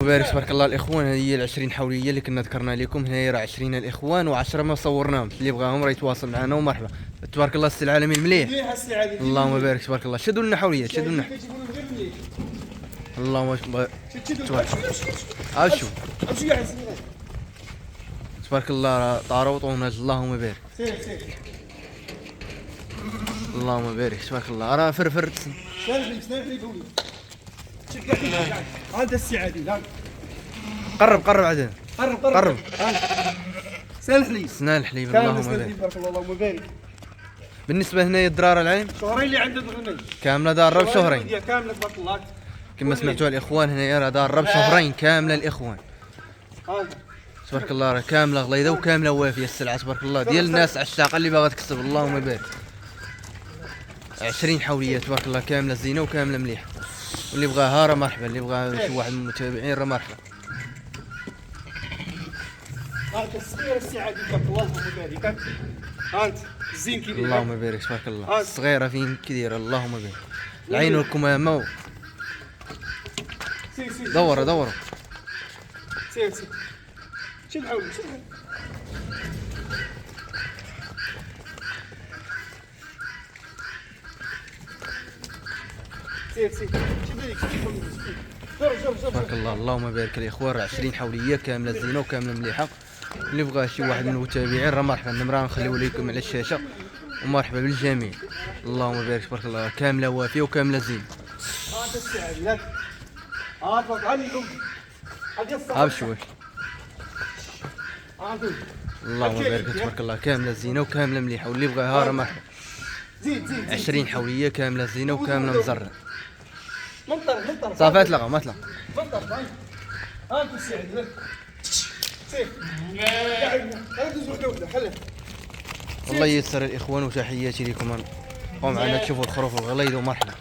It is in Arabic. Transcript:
وبارك تبارك الله الاخوان. هذه هي ال20 حوليه اللي كنا ذكرنا لكم. هنا راه 20 الاخوان و10 ما صورناهم، اللي بغاهم راه يتواصل معنا ومرحبا. تبارك الله السي العالمي مليح. اللهم بارك تبارك الله. شدوا لنا حوليات، شدوا لنا. اللهم تبارك. شوف تبارك الله راه طاروا طوناج. اللهم بارك. اللهم بارك تبارك الله. راه فرفر. هذا السي عادل. قرب عاد. قرب. سنان الحليب. سنان الحليب. اللهم بارك. تبارك الله. اللهم بارك. بالنسبه هنايا الدراره العين شهرين اللي عند الغني كامله داره بشهرين كامله تبارك الله. كما سمعتوا الاخوان. هنايا راه داره بشهرين كامله الاخوان. تبارك الله راه كامله غليظه وكامله وافيه السلعه تبارك الله ديال الناس عشاقه اللي باغا تكسب. اللهم بارك. 20 حوليه تبارك الله كامله زينه وكامله مليحه. واللي بغاها راه مرحبا، اللي بغاها شي واحد من المتابعين راه مرحبا. هاك الصغير السي عادل تبارك الله. اللهم بارك. هانت الزين كي داير. اللهم بارك تبارك الله. الصغيره فين كي دايره. اللهم بارك. العين والكمامه. دوروا. سير. شد حولي. سير. شد هذيك. تبارك الله. اللهم بارك الاخوان. 20 حوليه كامله زينه وكامله مليحه. اللي بغى شي واحد من المتابعين راه مرحبا. النمره نخليو لكم على الشاشه ومرحبا بالجميع. اللهم بارك تبارك الله كامله وافيه وكامله زينه. هذا السي عادل. تبارك عليكم. بشوي. اللهم بارك تبارك الله كامله زينه وكامله مليحه. واللي بغاها راه مرحبا. زيد 20 حوليه كامله زينه وكامله مزرعه. منطر صافي تلقى ما تلقى. منطر. هاك السي عادل. سير. قاعد دوز وحده خليه. الله ييسر الاخوان وتحياتي لكم. قوم معنا تشوفوا الخروف الغليظ ومرحبا.